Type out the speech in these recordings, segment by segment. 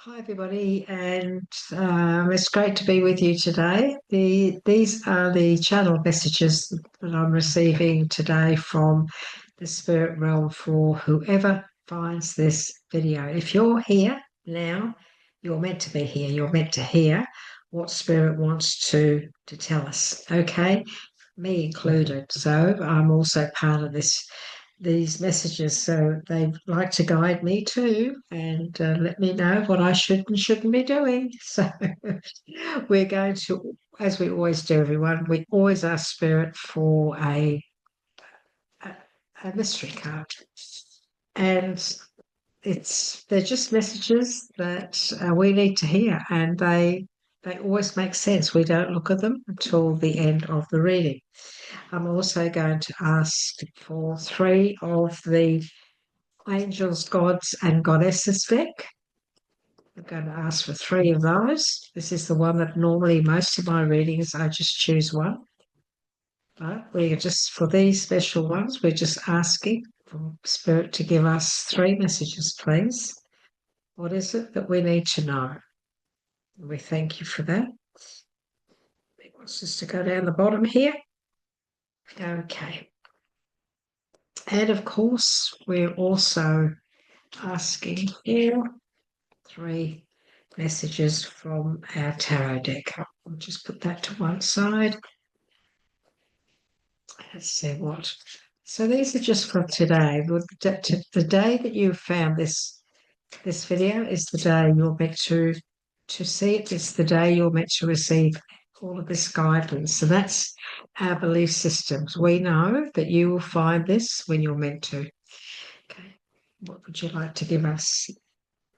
Hi, everybody, and it's great to be with you today. These are the channel messages that I'm receiving today from the spirit realm for whoever finds this video. If you're here now, you're meant to be here. You're meant to hear what spirit wants to tell us. Okay, me included. So I'm also part of these messages. So they like to guide me too and let me know what I should and shouldn't be doing. So we're going to, as we always do, everyone, we always ask Spirit for a, a mystery card. And they're just messages that we need to hear, and they always make sense. We don't look at them until the end of the reading. I'm also going to ask for three of the angels, gods, and goddesses deck. I'm going to ask for three of those. This is the one that normally most of my readings, I just choose one. But we're just, for these special ones, we're just asking for Spirit to give us three messages, please. What is it that we need to know? We thank you for that. It wants us to go down the bottom here. Okay. And of course, we're also asking for three messages from our tarot deck. I'll just put that to one side. Let's see what. So these are just for today. The day that you found this video is the day you're meant to see it. It's the day you're meant to receive all of this guidance. So that's our belief systems. We know that you will find this when you're meant to. Okay. What would you like to give us?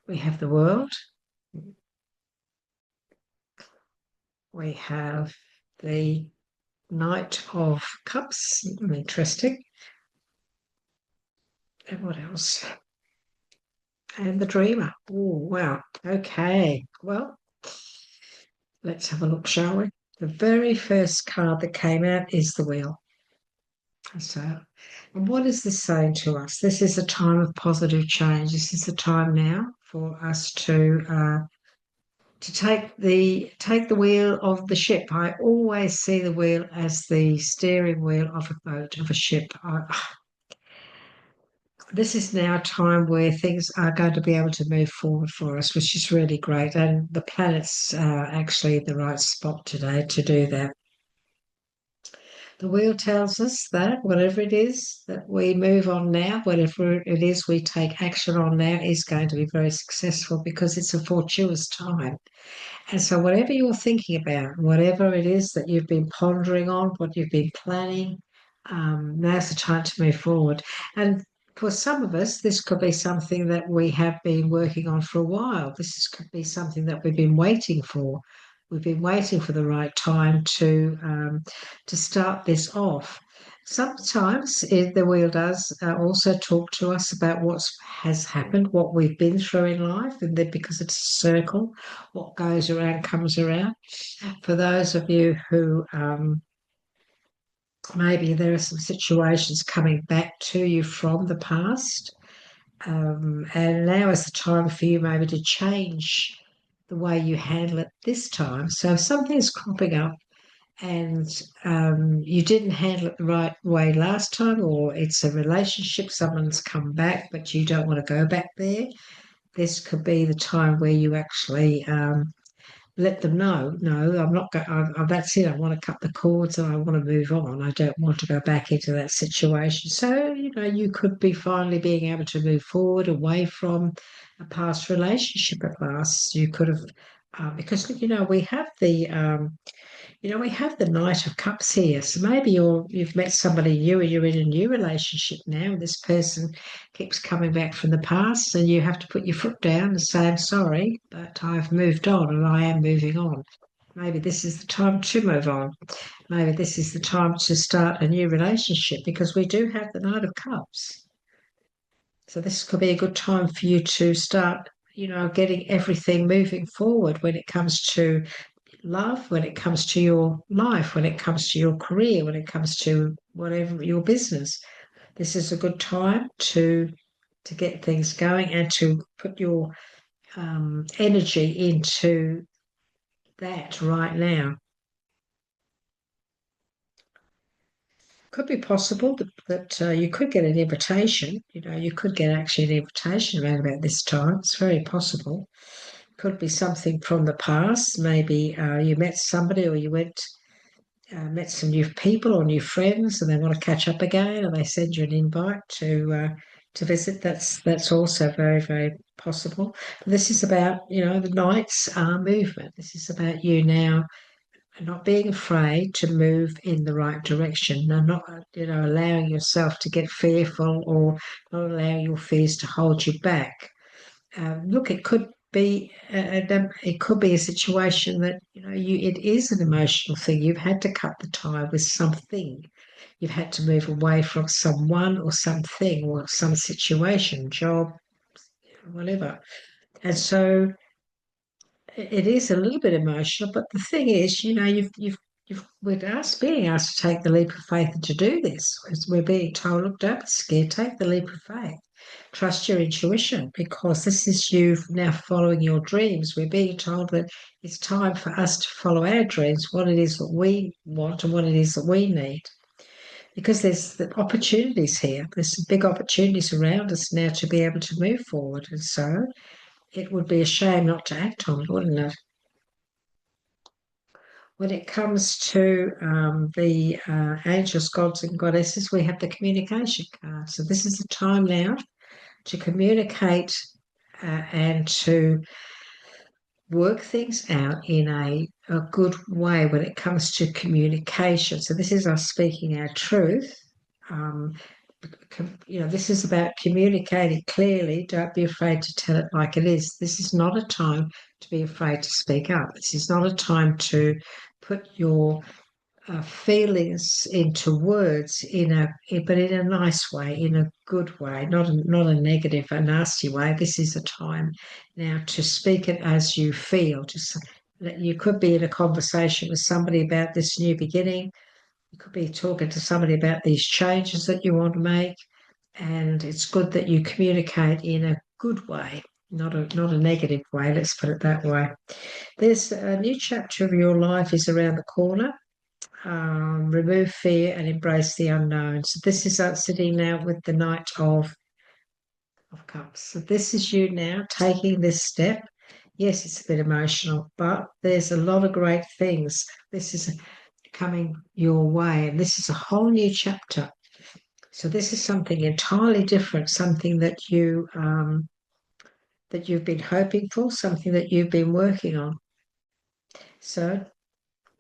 We have the world. We have the Knight of Cups. Interesting. And what else? And the Dreamer. Oh, wow. Okay. Well, let's have a look, shall we? The very first card that came out is the Wheel. So, and what is this saying to us? This is a time of positive change. This is the time now for us to take the wheel of the ship. I always see the wheel as the steering wheel of a boat, of a ship. This is now a time where things are going to be able to move forward for us, which is really great. And the planet's actually the right spot today to do that. The wheel tells us that whatever it is that we move on now, whatever it is we take action on now, is going to be very successful because it's a fortuitous time. And so, whatever you're thinking about, whatever it is that you've been pondering on, what you've been planning, now's the time to move forward. And for some of us, this could be something that we have been working on for a while. Could be something that we've been waiting for. We've been waiting for the right time to start this off. Sometimes the wheel does also talk to us about what has happened, what we've been through in life, and then because it's a circle, what goes around comes around. For those of you who maybe there are some situations coming back to you from the past, and now is the time for you maybe to change the way you handle it this time. So if something's cropping up and you didn't handle it the right way last time, or it's a relationship, someone's come back, but you don't want to go back there, this could be the time where you actually let them know, no, I'm not going, that's it. I want to cut the cords and I want to move on. I don't want to go back into that situation. So, you could be finally being able to move forward away from a past relationship at last. You could have, because, we have the Knight of Cups here. So maybe you've met somebody new and you're in a new relationship now, and this person keeps coming back from the past, and you have to put your foot down and say, I'm sorry, but I've moved on and I am moving on. Maybe this is the time to move on. Maybe this is the time to start a new relationship, because we do have the Knight of Cups. So this could be a good time for you to start, getting everything moving forward when it comes to love, when it comes to your life, when it comes to your career, when it comes to whatever your business. This is a good time to get things going and to put your energy into that right now. Could be possible that you could get an invitation. You could get actually an invitation around about this time. It's very possible. Could be something from the past. Maybe you met somebody, or you met some new people or new friends, and they want to catch up again, and they send you an invite to visit. That's also very, very possible. But this is about the Knights movement. This is about you now not being afraid to move in the right direction, and not allowing yourself to get fearful, or not allowing your fears to hold you back. Look, it could be a situation that it is an emotional thing. You've had to cut the tie with something. You've had to move away from someone or something or some situation, job, whatever. And so it is a little bit emotional. But the thing is, with us being asked to take the leap of faith and to do this, we're being told, look, don't be scared, take the leap of faith. Trust your intuition, because this is you now following your dreams. We're being told that it's time for us to follow our dreams, what it is that we want and what it is that we need. Because there's the opportunities here. There's some big opportunities around us now to be able to move forward. And so it would be a shame not to act on it, wouldn't it? When it comes to the angels, gods, and goddesses, we have the communication card. So this is the time now to communicate and to work things out in a good way when it comes to communication. So this is us speaking our truth. This is about communicating clearly. Don't be afraid to tell it like it is. This is not a time to be afraid to speak up. This is not a time to put your feelings into words but in a nice way, in a good way, not a negative, a nasty way. This is a time now to speak it as you feel. You could be in a conversation with somebody about this new beginning. You could be talking to somebody about these changes that you want to make, and it's good that you communicate in a good way, not a negative way. Let's put it that way. There's a new chapter of your life is around the corner. Remove fear and embrace the unknown. So this is us sitting now with the Knight of Cups. So this is you now taking this step. Yes, it's a bit emotional, but there's a lot of great things. This is coming your way, and this is a whole new chapter. So this is something entirely different, something that you've been hoping for, something that you've been working on. So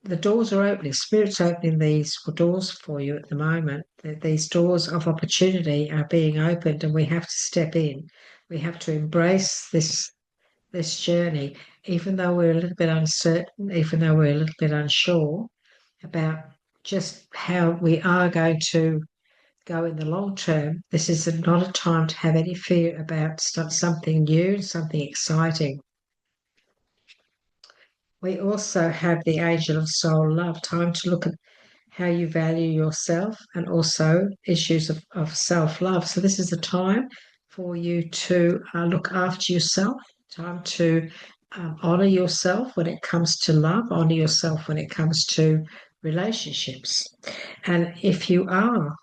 the doors are opening. Spirit's opening these doors for you at the moment. These doors of opportunity are being opened, and we have to step in. We have to embrace this journey, even though we're a little bit uncertain, even though we're a little bit unsure about just how we are going to go in the long term. This is not a time to have any fear about something new, something exciting. We also have the angel of soul love, time to look at how you value yourself and also issues of self-love. So this is a time for you to look after yourself, time to honor yourself when it comes to love, honor yourself when it comes to relationships. And if you are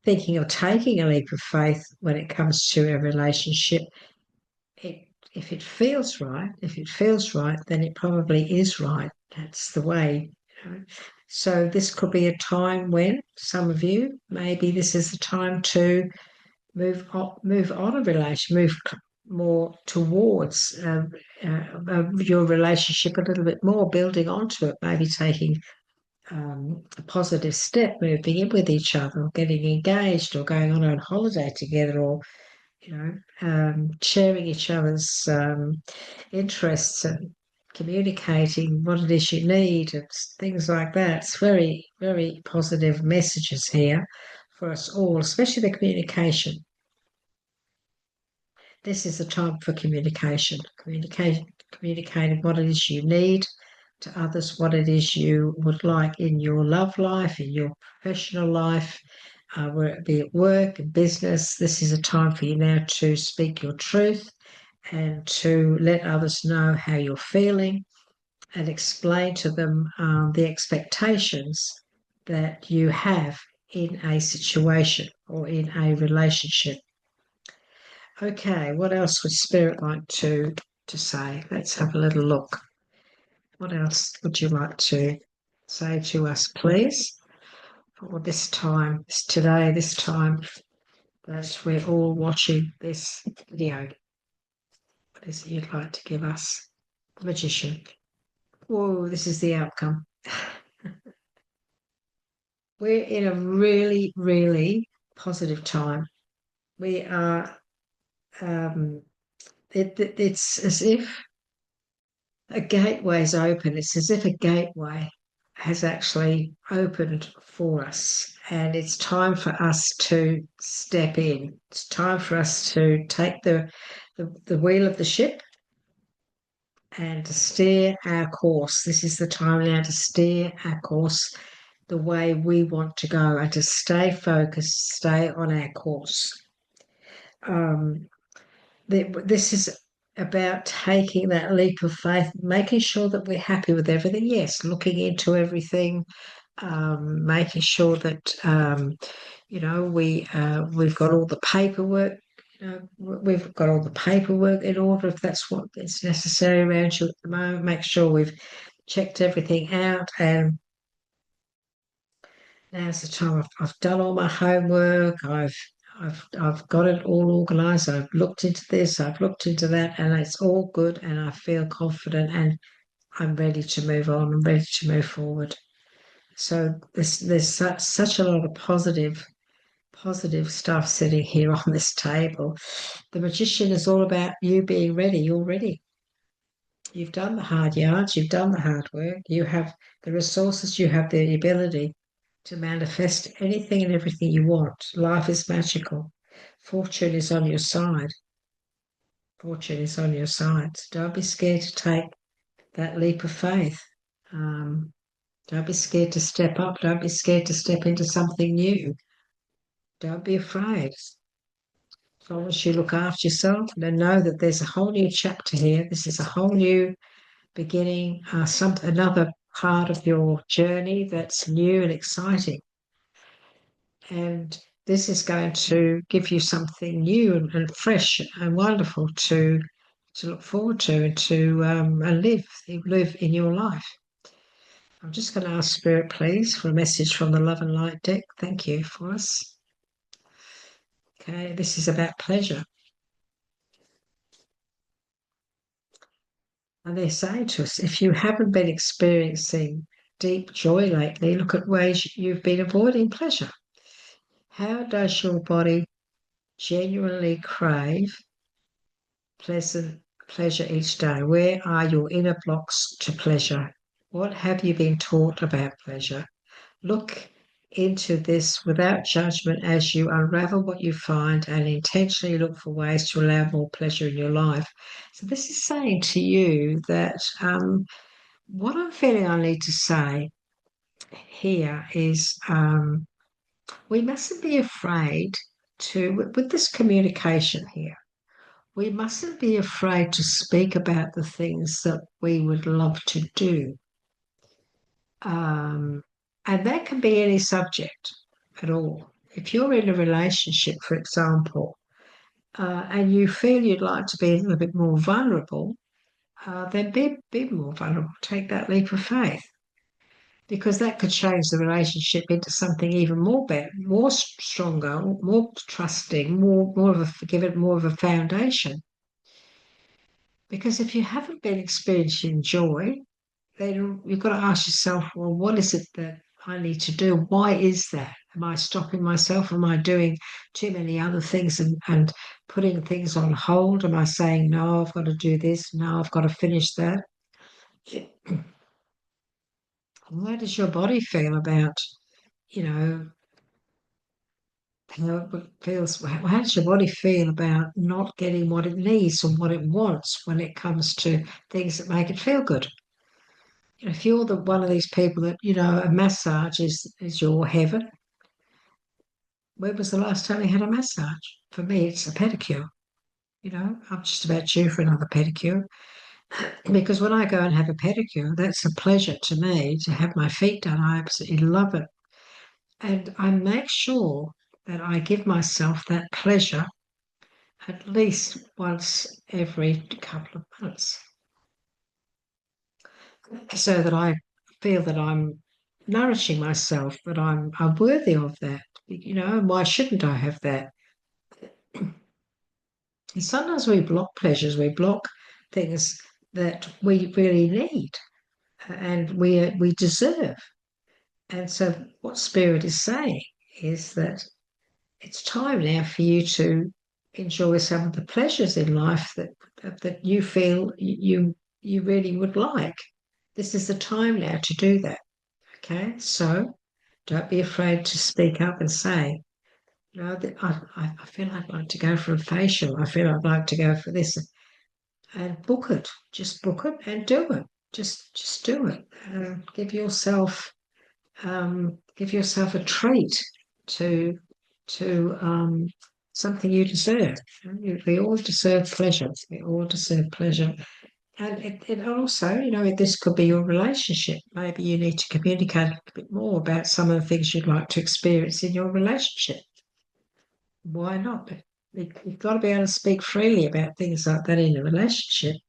thinking of taking a leap of faith when it comes to a relationship, if it feels right, then it probably is right. That's the way. So this could be a time when some of you, maybe this is the time to move on a relation, move more towards your relationship a little bit more, building onto it, maybe taking a positive step, moving in with each other, or getting engaged, or going on a holiday together, or sharing each other's interests and communicating what it is you need and things like that. It's very, very positive messages here for us all, especially the communication. This is the time for communicating what it is you need to others, what it is you would like in your love life, in your professional life, be it work and business. This is a time for you now to speak your truth and to let others know how you're feeling and explain to them the expectations that you have in a situation or in a relationship. Okay, what else would Spirit like to say? Let's have a little look. What else would you like to say to us, please? For this time, this time that we're all watching this video. What is it you'd like to give us? The Magician. Whoa, this is the outcome. We're in a really, really positive time. We are, it's as if a gateway's open. It's as if a gateway has actually opened for us, and it's time for us to step in. It's time for us to take the wheel of the ship and to steer our course. This is the time now to steer our course the way we want to go and to stay focused, stay on our course. This is about taking that leap of faith, making sure that we're happy with everything. Yes, looking into everything, making sure that we've got all the paperwork. We've got all the paperwork in order if that's what is necessary around you at the moment. Make sure we've checked everything out, and now's the time. I've done all my homework. I've got it all organised. I've looked into this. I've looked into that, and it's all good. And I feel confident, and I'm ready to move on. I'm ready to move forward. So there's such a lot of positive stuff sitting here on this table. The Magician is all about you being ready. You're ready. You've done the hard yards. You've done the hard work. You have the resources. You have the ability to manifest anything and everything you want. Life is magical. Fortune is on your side. Fortune is on your side. So don't be scared to take that leap of faith. Don't be scared to step up. Don't be scared to step into something new. Don't be afraid. As long as you look after yourself and know that there's a whole new chapter here. This is a whole new beginning, another part of your journey that's new and exciting. And this is going to give you something new and fresh and wonderful to look forward to and to live in your life. I'm just going to ask Spirit, please, for a message from the Love and Light deck. Thank you for us. Okay, this is about pleasure. And they're saying to us, if you haven't been experiencing deep joy lately, look at ways you've been avoiding pleasure. How does your body genuinely crave pleasure each day? Where are your inner blocks to pleasure? What have you been taught about pleasure? Look into this without judgment as you unravel what you find and intentionally look for ways to allow more pleasure in your life. So this is saying to you that what I'm feeling I need to say here is we mustn't be afraid with this communication here, we mustn't be afraid to speak about the things that we would love to do. And that can be any subject at all. If you're in a relationship, for example, and you feel you'd like to be a little bit more vulnerable, then be more vulnerable. Take that leap of faith, because that could change the relationship into something even more better, more stronger, more trusting, more of a give it more of a foundation. Because if you haven't been experiencing joy, then you've got to ask yourself, well, what is it that I need to do? Why is that? Am I stopping myself? Am I doing too many other things and putting things on hold? Am I saying, no, I've got to do this. No, I've got to finish that. How does your body feel about, how it feels? How does your body feel about not getting what it needs and what it wants when it comes to things that make it feel good? If you're one of these people that, a massage is your heaven, when was the last time you had a massage? For me, it's a pedicure. I'm just about due for another pedicure because when I go and have a pedicure, that's a pleasure to me to have my feet done. I absolutely love it. And I make sure that I give myself that pleasure at least once every couple of months so that I feel that I'm nourishing myself, that I'm worthy of that. And why shouldn't I have that? And sometimes we block pleasures, we block things that we really need and we deserve. And so, what Spirit is saying is that it's time now for you to enjoy some of the pleasures in life that you feel you really would like. This is the time now to do that. Okay, so don't be afraid to speak up and say, that I feel I'd like to go for a facial. I feel I'd like to go for this, and book it. Just book it and do it. Just do it. Give yourself a treat to something you deserve. We all deserve pleasure. We all deserve pleasure. And it also, this could be your relationship. Maybe you need to communicate a bit more about some of the things you'd like to experience in your relationship. Why not? You've got to be able to speak freely about things like that in a relationship.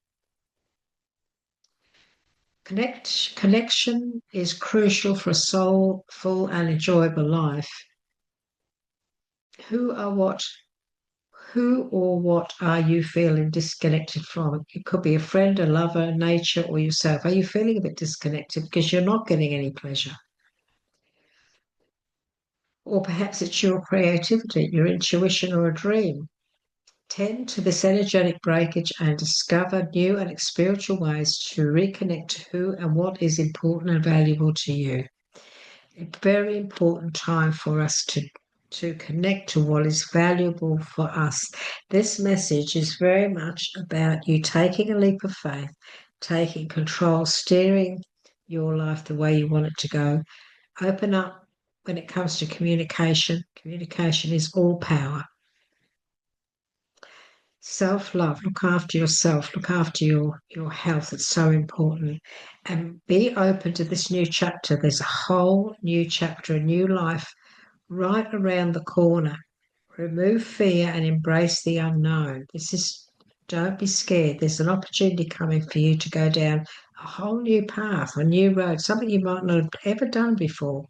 Connection is crucial for a soulful and enjoyable life. Who are what Who or what are you feeling disconnected from? It could be a friend, a lover, nature, or yourself. Are you feeling a bit disconnected because you're not getting any pleasure? Or perhaps it's your creativity, your intuition, or a dream. Tend to this energetic breakage and discover new and spiritual ways to reconnect to who and what is important and valuable to you. A very important time for us to connect to what is valuable for us. This message is very much about you taking a leap of faith, taking control, steering your life the way you want it to go. Open up when it comes to communication. Communication is all power. Self-love, look after yourself, look after your health. It's so important. And be open to this new chapter. There's a whole new chapter, a new life right around the corner. Remove fear and embrace the unknown. Don't be scared. There's an opportunity coming for you to go down a whole new path, a new road, something you might not have ever done before.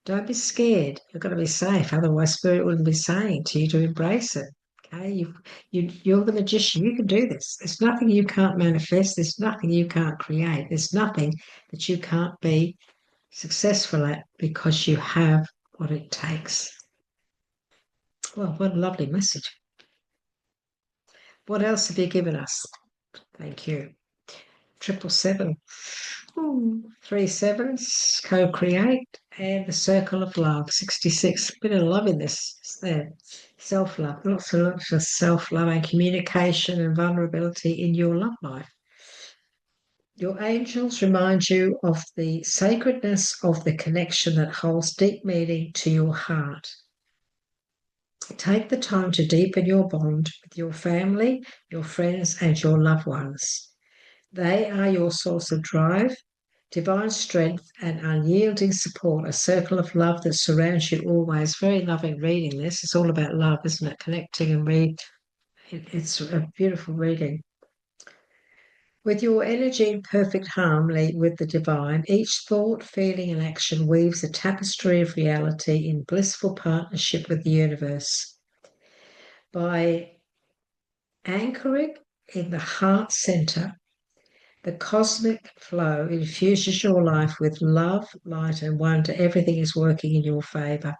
Don't be scared. You've got to be safe. Otherwise, Spirit wouldn't be saying to you to embrace it. Okay, you're the magician. You can do this. There's nothing you can't manifest. There's nothing you can't create. There's nothing that you can't be successful at because you have what it takes. Well, what a lovely message. What else have you given us? Thank you. 777. Ooh, 3 sevens, co-create, and the circle of love. 66. Bit of love in this. It's there. Self-love. Lots of self-love and communication and vulnerability in your love life. Your angels remind you of the sacredness of the connection that holds deep meaning to your heart. Take the time to deepen your bond with your family, your friends, and your loved ones. They are your source of drive, divine strength, and unyielding support, a circle of love that surrounds you always. Very loving reading this. It's all about love, isn't it? Connecting and read. It's a beautiful reading. With your energy in perfect harmony with the divine, each thought, feeling, and action weaves a tapestry of reality in blissful partnership with the universe. By anchoring in the heart center, the cosmic flow infuses your life with love, light, and wonder. Everything is working in your favor.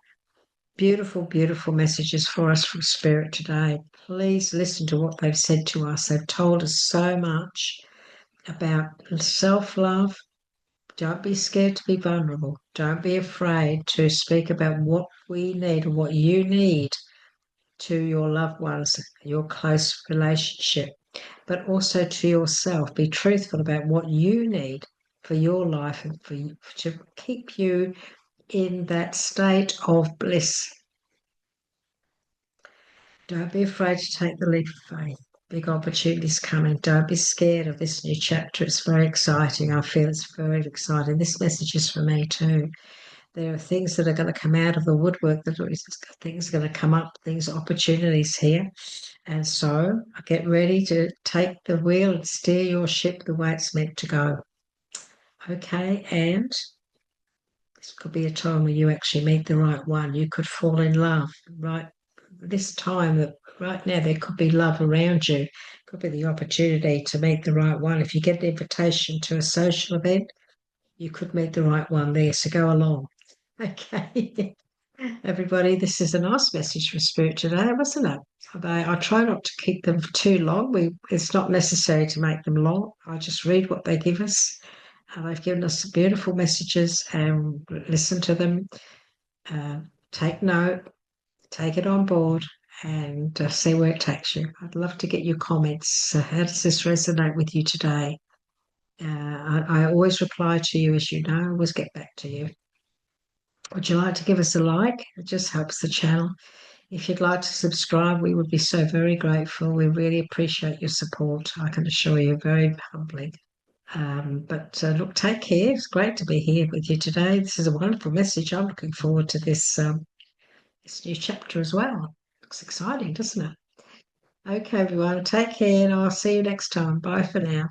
Beautiful, beautiful messages for us from Spirit today. Please listen to what they've said to us. They've told us so much about self-love. Don't be scared to be vulnerable. Don't be afraid to speak about what we need and what you need to your loved ones, your close relationship, but also to yourself. Be truthful about what you need for your life and for you, to keep you in that state of bliss. Don't be afraid to take the leap of faith. Big opportunities coming. Don't be scared of this new chapter. It's very exciting. I feel it's very exciting. This message is for me too. There are things that are going to come out of the woodwork. Things are going to come up. Things, opportunities here. And so get ready to take the wheel and steer your ship the way it's meant to go. Okay, and this could be a time where you actually meet the right one. You could fall in love, right? This time, that right now, there could be love around you. Could be the opportunity to meet the right one. If you get an invitation to a social event, you could meet the right one there. So go along. Okay. Everybody, this is a nice message from Spirit today, wasn't it? I try not to keep them too long. It's not necessary to make them long. I just read what they give us. They've given us some beautiful messages and listen to them, take note, take it on board, and see where it takes you. I'd love to get your comments. How does this resonate with you today? I always reply to you, as you know, I always get back to you. Would you like to give us a like? It just helps the channel. If you'd like to subscribe, we would be so very grateful. We really appreciate your support. I can assure you, very humbly. But look, take care. It's great to be here with you today. This is a wonderful message. I'm looking forward to this new chapter as well. Looks exciting, doesn't it? Okay, everyone, take care, and I'll see you next time. Bye for now.